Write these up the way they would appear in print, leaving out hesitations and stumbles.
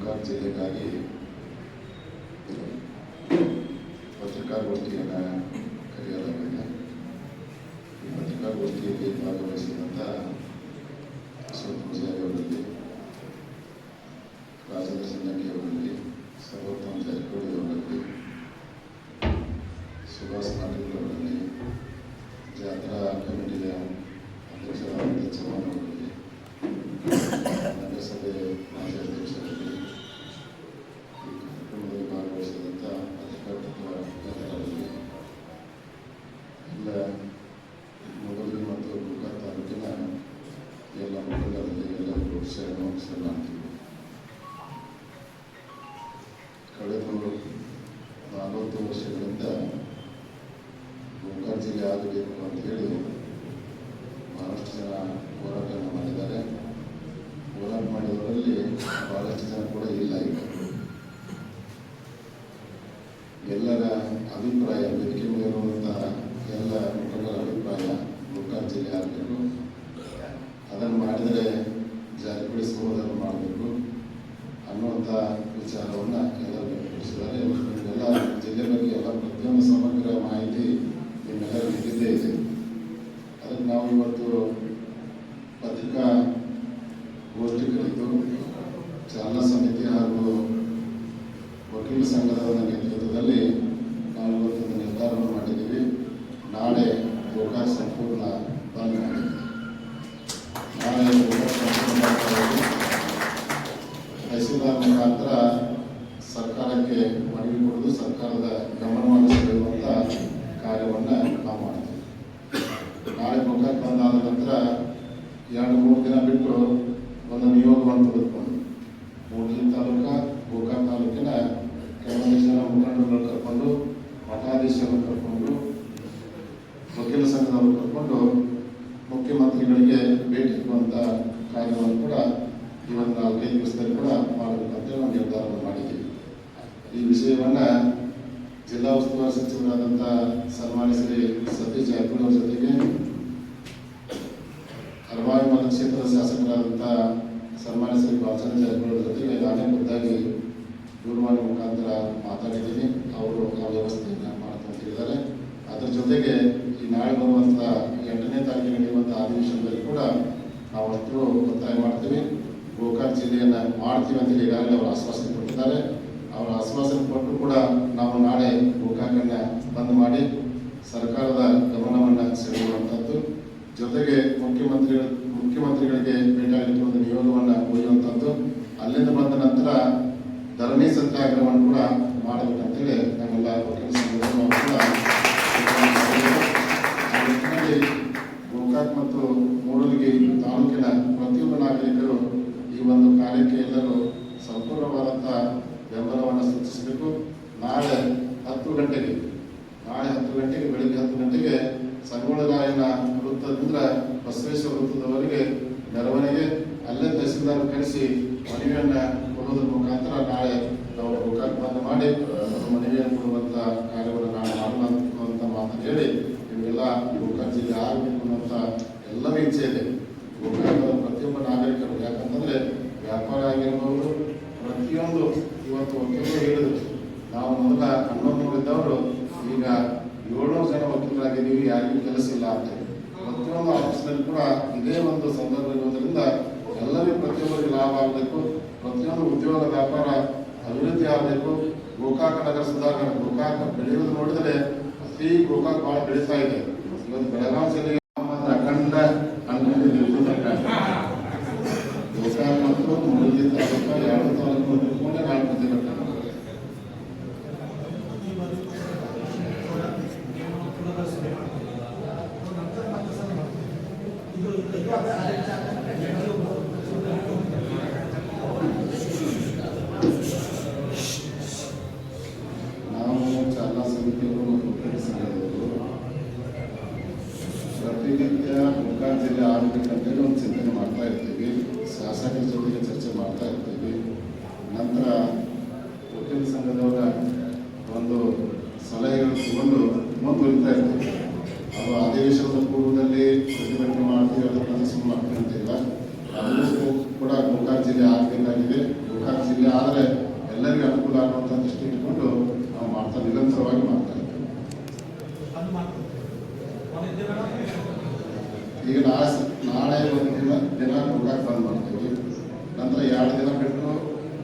ಗೋಕಾಕ್ ಜಿಲ್ಲೆಗಾಗಿ ಪತ್ರಿಕಾಗೋಷ್ಠಿಯನ್ನು ಕರೆಯಲಾಗಿದೆ. ಈ ಪತ್ರಿಕಾಗೋಷ್ಠಿಯಲ್ಲಿ ಭಾಗವಹಿಸಿದಂಥ ಅಶೋಕ್ ಪೂಜಾರಿ ಅವರಲ್ಲಿ, ರಾಜೇಂದ್ರ ಸಿಂಧಗಿ ಅವರಲ್ಲಿ, ಸರ್ವೋತ್ತಮ ಜಾರಕಿಹೊಳಿ ಅವರಲ್ಲಿ, ಸುಭಾಷ್ ಪಾಟೀಲ್ ಅವರಲ್ಲಿ, ಜಾತ್ರಾ ಕಮಿಟಿಯ ಅಧ್ಯಕ್ಷರಾದ ಚವ್ಹಾಣ್ ಅವರಲ್ಲಿ, ನಗರಸಭೆ ಮಾಜಿ ಅಧ್ಯಕ್ಷರಲ್ಲಿ, ಈ ಕಾರ್ಯಕ್ರಮದಲ್ಲಿ ಭಾಗವಹಿಸಿದಂಥ ಅಧಿಕಾರಿಗಳಲ್ಲಿ ಎಲ್ಲ ಮೊಗಲ್ಗಿ ಮತ್ತು ಗೋಕಾಕ್ ತಾಲೂಕಿನ ಎಲ್ಲ ಮುಖಂಡರಲ್ಲಿ ಎಲ್ಲರಿಗೂ ನಮಸ್ಕಾರ ಮಾಡ್ತೀವಿ. ಕಳೆದ 40 ವರ್ಷಗಳಿಂದ ಗೋಕಾಕ್ ಜಿಲ್ಲೆ ಆಗಬೇಕು ಅಂತ ಹೇಳಿ ಬಹಳಷ್ಟು ಜನ ಹೋರಾಟವನ್ನು ಮಾಡಿದ್ದಾರೆ. ಹೋರಾಟ ಮಾಡಿದವರಲ್ಲಿ ಬಹಳಷ್ಟು ಜನ ಕೂಡ ಇಲ್ಲ. ಈಗ ಎಲ್ಲರ ಅಭಿಪ್ರಾಯ, ವೇದಿಕೆ ಮೇಲಿರುವಂತಹ ಎಲ್ಲ ಮುಖಂಡರ ಅಭಿಪ್ರಾಯ ಗೋಕಾಕ್ ಜಿಲ್ಲೆ ಆಗಬೇಕು, ಅದನ್ನು ಮಾಡಿದರೆ ಜಾರಕಿಹೊಳಿ ಸಹೋದರರು ಮಾಡಬೇಕು ಅನ್ನುವಂಥ ವಿಚಾರವನ್ನು ಎಲ್ಲರೂ ವ್ಯಕ್ತಪಡಿಸಿದ್ದಾರೆ. ಎಲ್ಲ ಜಿಲ್ಲೆ ಬಗ್ಗೆ ಎಲ್ಲ ಪ್ರತಿಯೊಂದು ಸಮಗ್ರ ಮಾಹಿತಿ ನಿಮ್ಮೆಲ್ಲರಿಗೂ ಇದ್ದೇ ಇದೆ. ಅದಕ್ಕೆ ನಾವು ಇವತ್ತು ಪತ್ರಿಕಾ ಗೋಷ್ಠಿ ಕರೆದು ಚಾಲನಾ ಸಮಿತಿ ಹಾಗೂ ವಕೀಲ ಸಂಘದ ನೇತೃತ್ವದಲ್ಲಿ ನಾವು ಇವತ್ತು ನಿರ್ಧಾರವನ್ನು ಮಾಡಿದ್ದೀವಿ. ನಾಳೆ ಗೋಕಾಕ್ ಸಂಪೂರ್ಣ ಬಂದ್ ಮಾಡಿದ್ದೀವಿ. ನಾಳೆ ಗೋಕಾಕ್ ಸಂಪೂರ್ಣ ತಹಸೀಲ್ದಾರ್ ಮುಖಾಂತರ ಸರ್ಕಾರಕ್ಕೆ ಮನವಿ ಕೊಡೋದು, ಸರ್ಕಾರದ ಗಮನವನ್ನು ಸೆಳೆಯುವಂಥ ಕಾರ್ಯವನ್ನು ನಾವು ಮಾಡ್ತೀವಿ. ನಾಳೆ ಗೋಕಾಕ್ ಬಂದಾದ ನಂತರ 2-3 ದಿನ ಬಿಟ್ಟು ಒಂದು ನಿಯೋಗವನ್ನು ತೆಗೆದುಕೊಂಡು ಮೂಡಲಗಿ ತಾಲೂಕು, ಗೋಕಾಕ್ ತಾಲೂಕಿನ ಕೆಲವೊಂದಿಷ್ಟು ಜನ ಮುಖಂಡರನ್ನು ಕರ್ಕೊಂಡು, ಮಠಾಧೀಶರನ್ನು ಕರ್ಕೊಂಡು, ವಕೀಲ ಸಂಘದವರು ಕರ್ಕೊಂಡು ಮುಖ್ಯಮಂತ್ರಿಗಳಿಗೆ ಭೇಟಿ ಇಡುವಂಥ ಕಾರ್ಯವನ್ನು ಕೂಡ ಈ ಒಂದು 4-5 ದಿವಸದಲ್ಲಿ ಕೂಡ ಮಾಡಬೇಕಂತೇಳಿ ನಾವು ನಿರ್ಧಾರವನ್ನು ಮಾಡಿದ್ದೀವಿ. ಈ ವಿಷಯವನ್ನು ಜಿಲ್ಲಾ ಉಸ್ತುವಾರಿ ಸಚಿವರಾದಂಥ ಸನ್ಮಾನ್ಯ ಶ್ರೀ ಸತೀಶ್ ಜಾರಕಿಹೊಳಿ ಅವರ ಜೊತೆಗೆ, ಹರಮಾವಿ ಮತಕ್ಷೇತ್ರದ ಶಾಸಕರಾದಂಥ ಸನ್ಮಾನ್ಯ ಶ್ರೀ ಬಾಲಚಂದ್ರ ಜಾರಕಿಹೊಳಿ ಅವರ ಜೊತೆಗೆ ನಾನೇ ಖುದ್ದಾಗಿ ದೂರವಾಣಿ ಮುಖಾಂತರ ಮಾತಾಡಿದ್ದೀನಿ. ಅವರು ಆ ವ್ಯವಸ್ಥೆಯನ್ನು ಮಾಡ್ತಾ ಹೇಳಿದ್ದಾರೆ. ಅದರ ಜೊತೆಗೆ ಈ ನಾಳೆ ಬರುವಂಥ 8ನೇ ತಾರೀಕಿಗೆ ನಡೆಯುವಂಥ ಅಧಿವೇಶನದಲ್ಲಿ ಕೂಡ ನಾವು ಅಷ್ಟು ಒತ್ತಾಯ ಮಾಡ್ತೀವಿ. ಗೋಕಾಕ್ ಜಿಲ್ಲೆಯನ್ನು ಮಾಡ್ತೀವಿ ಅಂತೇಳಿ ಈಗಾಗಲೇ ಅವರು ಆಶ್ವಾಸನೆ ಕೊಟ್ಟಿದ್ದಾರೆ. ಅವರ ಆಶ್ವಾಸನೆ ಕೊಟ್ಟು ಕೂಡ ನಾವು ನಾಳೆ ಗೋಕಾಕನ್ನು ಬಂದ್ ಮಾಡಿ ಸರ್ಕಾರದ ಗಮನವನ್ನು ಸೆಳೆಯುವಂಥದ್ದು, ಜೊತೆಗೆ ಮುಖ್ಯಮಂತ್ರಿಗಳಿಗೆ ಭೇಟಿಯಾಗಲಿಕ್ಕೆ ಒಂದು ನಿಯೋಗವನ್ನು ಒಯ್ಯುವಂಥದ್ದು, ಅಲ್ಲಿಂದ ಬಂದ ನಂತರ ಧರಣಿ ಸತ್ಯಾಗ್ರಹವನ್ನು ಕೂಡ ಮಾಡಬೇಕಂತೇಳಿ ನಾವೆಲ್ಲ ವಕೀಲ ಸಂಘದವರು ಕೂಡ ಗೋಕಾಕ್ ಮತ್ತು ಮೂಡಲಗಿ ತಾಲೂಕಿನ ಪ್ರತಿಯೊಬ್ಬ ನಾಗರಿಕರು ಈ ಒಂದು ಕಾರ್ಯಕ್ಕೆ ಎಲ್ಲರೂ ಸಂಪೂರ್ಣವಾದಂಥ ಬೆಂಬಲವನ್ನು ಸೂಚಿಸಬೇಕು. ನಾಳೆ 10 ಗಂಟೆಗೆ ಬೆಳಿಗ್ಗೆ 10 ಗಂಟೆಗೆ ಸಂಗೊಳ್ಳ ವೃತ್ತದಿಂದ ಬಸವೇಶ್ವರ ವೃತ್ತದವರೆಗೆ ಮೆರವಣಿಗೆ, ಅಲ್ಲೇ ತಹಸೀಲ್ದಾರ್ ಕರೆಸಿ ಮನವಿಯನ್ನು ಕೊಡುವುದರ ಮುಖಾಂತರ ನಾಳೆ ನಾವು ಗೋಕಾಕ್ ಬಂದ್ ಮಾಡಿ ಮನವಿಯನ್ನು ಕೊಡುವಂಥ ಕಾರ್ಯವನ್ನು ನಾಳೆ ಮಾಡುವಂಥ ಮಾತನ್ನು ಹೇಳಿ, ನಿಮಗೆಲ್ಲ ಗೋಕಾಕ್ ಜಿಲ್ಲೆ ಆಗಬೇಕು ಅನ್ನುವಂಥ ಎಲ್ಲರ ಇಚ್ಛೆ ಇದೆ. ಗೋಕಾಕದ ಪ್ರತಿಯೊಬ್ಬ ನಾಗರಿಕರು, ಯಾಕಂತಂದರೆ ವ್ಯಾಪಾರ ಆಗಿರ್ಬೋದು, ಪ್ರತಿಯೊಂದು ಇವತ್ತು ವಕೀಲರು ಹೇಳಿದ್ರು, ನಾವು ಮೊದಲ 1100 ಇದ್ದವರು ಈಗ 700 ಜನ ವಕೀಲರಾಗಿದ್ದೀವಿ, ಯಾರಿಗೂ ಕೆಲಸ ಇಲ್ಲ ಅಂತ. ಪ್ರತಿಯೊಂದು ಆಫೀಸ್ನಲ್ಲಿ ಕೂಡ ಇದೇ ಒಂದು ಸಂದರ್ಭ ಇರುವುದರಿಂದ ಎಲ್ಲರಿಗೂ ಪ್ರತಿಯೊಬ್ಬರಿಗೆ ಲಾಭ ಆಗಬೇಕು, ಪ್ರತಿಯೊಂದು ಉದ್ಯೋಗ ವ್ಯಾಪಾರ ಅಭಿವೃದ್ಧಿ ಆಗಬೇಕು. ಗೋಕಾಕ್ ನಗರ ಸುಧಾರಣೆ, ಗೋಕಾಕ್ ಬೆಳೆಯುವುದು ನೋಡಿದರೆ ಅತಿ ಗೋಕಾಕ್ ಭಾಳ ಬೆಳೀತಾ ಇದೆ. ಇವತ್ತು ಬೆಳಗಾವಿ ಜಿಲ್ಲೆಗೆ ಅಖಂಡ ಗೋಕಾಕ್ ಮತ್ತು ಮೂಡಲಗಿ ತಾಲೂಕು 2 ತಾಲೂಕು ತಿಳ್ಕೊಂಡೆ 4 ಪ್ರತಿಭಟನೆ. ನಾವು ಚಾಲನಾ ಸಮಿತಿಯವರು ಮತ್ತು ವಕೀಲ ಸಂಘದವರು ಪ್ರತಿನಿತ್ಯ ಗೋಕಾಕ್ ಜಿಲ್ಲೆ ಆಗಬೇಕಂತೇಳಿ ಒಂದು ಚಿಂತನೆ ಮಾಡ್ತಾ ಇರ್ತೀವಿ. ಶಾಸಕರ ಜೊತೆಗೆ ಚರ್ಚೆ ಮಾಡ್ತಾ ಇರ್ತೀವಿ. ನಂತರ ವಕೀಲ ಸಂಘದವರ ಒಂದು ಸಲಹೆಗಳನ್ನು ತಗೊಂಡು ಮುಂದುವರಿತಾ ಇರ್ತೀವಿ. ಅದು ಅಧಿವೇಶನದ ಪೂರ್ವದಲ್ಲಿ ಪ್ರತಿಭಟನೆ ಮಾಡ್ತೀವಿ, ಅದನ್ನು ಸುಮ್ಮನೆ ಅಂತಿಲ್ಲ. ಅದನ್ನು ಕೂಡ ಕೂಡ ಗೋಕಾಕ್ ಜಿಲ್ಲೆ ಆಗಬೇಕಾಗಿದೆ. ಗೋಕಾಕ್ ಜಿಲ್ಲೆ ಆದರೆ ಎಲ್ಲರಿಗೂ ಅನುಕೂಲ ಆಗುವಂಥ ದೃಷ್ಟಿ ಇಟ್ಕೊಂಡು ನಾವು ಮಾಡ್ತಾ ನಿರಂತರವಾಗಿ ಮಾಡ್ತಾ ಇದ್ದೀವಿ. ಈಗ ನಾಳೆ ಒಂದು ದಿನ ಗೋಕಾಕ್ ಬಂದ್ ಮಾಡ್ತೀವಿ. ನಂತರ 2 ದಿನ ಬಿಟ್ಟು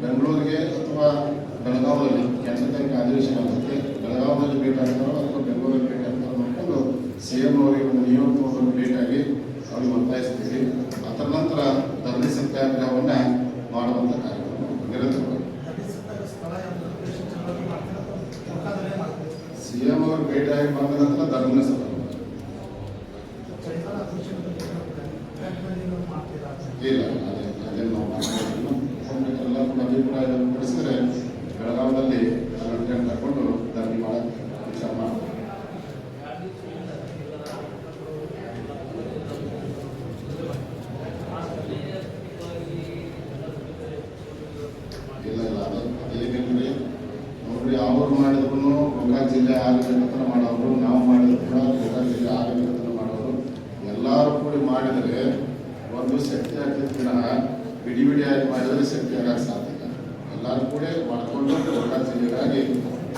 ಬೆಂಗಳೂರಿಗೆ ಅಥವಾ ಬೆಳಗಾವಿಯಲ್ಲಿ 8 ತಾರೀಕು ಅಧಿವೇಶನ ಆಗುತ್ತೆ. ಬೆಳಗಾವಿಯಲ್ಲಿ ಭೇಟಿ ಆಗ್ತಾರೋ ಅಥವಾ ಬೆಂಗಳೂರಲ್ಲಿ ಭೇಟಿ ಆಗ್ತಾರೋ ನೋಡಿಕೊಂಡು CM ಅವರಿಗೆ ಒಂದು ನಿಯೋಗ ತಗೊಂಡು ಭೇಟಿಯಾಗಿ ಅವ್ರಿಗೆ ಒತ್ತಾಯಿಸ್ತೀವಿ. ಅದರ ನಂತರ ಧರಣಿ ಸತ್ಯಾಗ್ರಹವನ್ನು ಮಾಡುವಂಥ ಕಾರ್ಯಕ್ರಮ ನಿರಂತರವಾಗಿ CM ಅವರು ಭೇಟಿಯಾಗಿ ಬಂದ ನಂತರ ಧರಣಿ ಸಭೆ ಇಲ್ಲ ಅದೇ ನಾವು ಎಲ್ಲ ಕೂಡ ಅಭಿಪ್ರಾಯ ಪಡಿಸಿದ್ರೆ ಬೆಳಗಾವಿಯಲ್ಲಿ ಗಂಟೆ ತಗೊಂಡು ಧರಣಿ ಮಾಡಕ್ಕೆ ವಿಚಾರ ಮಾಡ್ತೀವಿ. ಇಲ್ಲ ಅದೇನಿಲ್ರಿ ನೋಡ್ರಿ, ಅವ್ರು ಮಾಡಿದ್ರು ಗೋಕಾಕ್ ಜಿಲ್ಲೆ ಆಗಬೇಕಂತ ಮಾಡೋರು, ನಾವು ಮಾಡಿದ್ರು ಕೂಡ ಗೋಕಾಕ್ ಜಿಲ್ಲೆ ಆಗಬೇಕಂತ ಮಾಡೋರು, ಎಲ್ಲರೂ ಕೂಡಿ ಮಾಡಿದರೆ ಒಂದು ಶಕ್ತಿ ಆಗ್ತದೆ ವಿನಃ ಬಿಡಿಯಾಗಿ ಮಾಡಿದರೆ ಶಕ್ತಿ ಆಗಕ್ಕೆ ಸಾಧ್ಯ ಇಲ್ಲ. ಎಲ್ಲರೂ ಕೂಡ ಮಾಡಿಕೊಂಡು ಗೋಕಾಕ್ ಜಿಲ್ಲೆಗಾಗಿ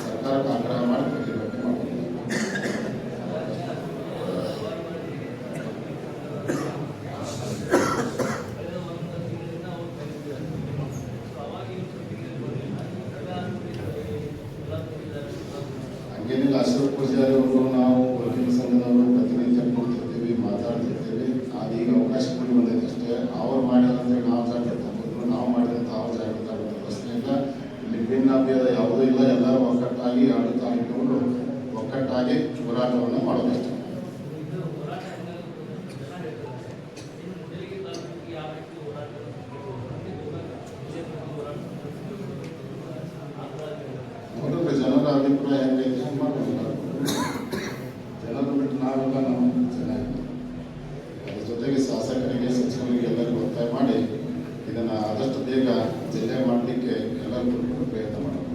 ಸರ್ಕಾರಕ್ಕೆ ಆಗ್ರಹ ಮಾಡಿ ಪ್ರತಿಭಟನೆ ಮಾಡ್ತಾರೆ. ಹಂಗೇನಿಲ್ಲ, ಅಶೋಕ್ ಪೂಜಾರಿ ಅವರು ನಾವು ವಕೀಲ ಸಂಘದವರು ಪ್ರತಿನಿತ್ಯ ಕೊಡ್ತಿರ್ತೀವಿ, ಮಾತಾಡ್ತಿರ್ತೀವಿ. ಅದೀಗ ಅವಕಾಶ ಕೊಡಿ ಬಂದೈತೆ ಅಷ್ಟೇ. ಅವ್ರು ಮಾಡಿದಂತೆ ನಾವು ಜಾಗೃತ ಆಗ್ಬೋದು, ನಾವು ಮಾಡಿದಂತೆ ಅವ್ರು ಜಾಗೃತ ಆಗೋದು ಪ್ರಶ್ನೆ ಇಲ್ಲ. ಇಲ್ಲಿ ಭಿನ್ನಾಭೇದ ಯಾವುದೂ ಇಲ್ಲ. ಎಲ್ಲರೂ ಒಗ್ಗಟ್ಟಾಗಿ ಆಡಳಿತ ಇಟ್ಟುಕೊಂಡು ಒಗ್ಗಟ್ಟಾಗಿ ಹೋರಾಟವನ್ನು ಮಾಡೋದಷ್ಟೇ. ನೋಡಿದ್ರೆ ಜನರ ಅಭಿಪ್ರಾಯ ಹೆಂಗೈತೆ ಹಂಗೆ ಮಾಡ್ಬೇಕು. ಜನರು ಬಿಟ್ಟು ನಾವೆಲ್ಲ ನಮ್ಮ ಚೆನ್ನಾಗಿ ಅದ್ರ ಜೊತೆಗೆ ಶಾಸಕರಿಗೆ, ಸಚಿವರಿಗೆ ಎಲ್ಲರಿಗೂ ಒತ್ತಾಯ ಮಾಡಿ ಇದನ್ನು ಆದಷ್ಟು ಬೇಗ ಜಿಲ್ಲೆ ಮಾಡಲಿಕ್ಕೆ ಎಲ್ಲರೂ ಕೂಡ ಪ್ರಯತ್ನ ಮಾಡಬೇಕು.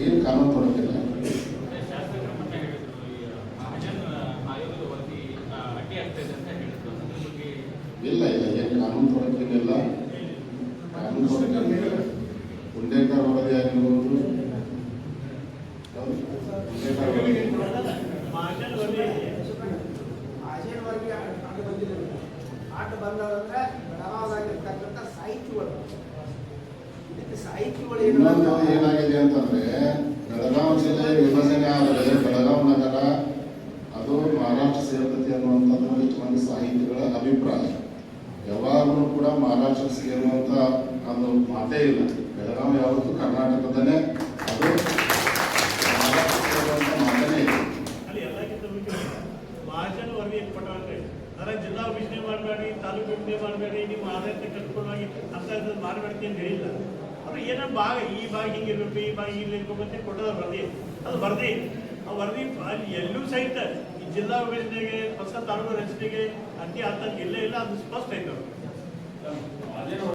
ಏನು ಕಾನೂನು ತೊಡಕಿಲ್ಲ. ಇಲ್ಲ ಏನು ಕಾನೂನು ತೊಡಕಿಲ್ಲ. ಕಾನೂನು ತೊಡಕಿಲ್ಲ. ಹುಂಡೇಕರ್ ವರದಿ ಆಗಿರ್ಬೋದು, ಇನ್ನೊಂದು ಏನಾಗಿದೆ ಅಂತಂದ್ರೆ, ಬೆಳಗಾವಿ ಜಿಲ್ಲೆ ವಿಭಜನೆ ಆದರೆ ಬೆಳಗಾವಿ ನಗರ ಅದು ಮಹಾರಾಷ್ಟ್ರ ಸೇರ್ತೈತಿ ಅನ್ನುವಂಥದ್ದು ಇಷ್ಟು ಮಂದಿ ಸಾಹಿತಿಗಳ ಅಭಿಪ್ರಾಯ. ಯಾವಾಗಲೂ ಕೂಡ ಮಹಾರಾಷ್ಟ್ರ ಸೇರುವಂಥ ಅದು ಮಾತೇ ಇಲ್ಲ. ಬೆಳಗಾವಿ ಯಾವತ್ತೂ ಕರ್ನಾಟಕದಲ್ಲೇ, ಅದು ಮಹಾರಾಷ್ಟ್ರ ಸೇರುವಂಥ ಮಾತೇ ಇಲ್ಲ. ಮಹಾಜನ ವರದಿ ಕೊಟ್ಟರೆ ಅದರ ಜಿಲ್ಲಾ ವಿಭಜನೆ ಮಾಡಬೇಡಿ, ತಾಲೂಕು ವಿಭಜನೆ ಮಾಡಬೇಡಿ, ನಿಮ್ಮ ಆಡಳಿತ ಕಟ್ಕೊಳ್ಳಿ ಅಂತ ಮಾಡಬೇಡಿ ಅಂತ ಹೇಳಿಲ್ಲ. ಅವರು ಏನೋ ಭಾಗ ಈ ಭಾಗ ಹಿಂಗಿರ್ಬೇಕು, ಈ ಭಾಗ ಇಲ್ಲಿ ಇರ್ಬೇಕಂತ ಕೊಟ್ಟದ ವರದಿ. ಅದು ವರದಿ, ಆ ವರದಿ ಅಲ್ಲಿ ಎಲ್ಲೂ ಸಹಿತ ಈ ಜಿಲ್ಲಾ ವಿಭಜನೆಗೆ, ಹೊಸ ತಾಲೂಕು ರಚನೆಗೆ ಅತಿ ಆತಂಕ ಇಲ್ಲೇ ಇಲ್ಲ. ಅದು ಸ್ಪಷ್ಟ ಐತೆ.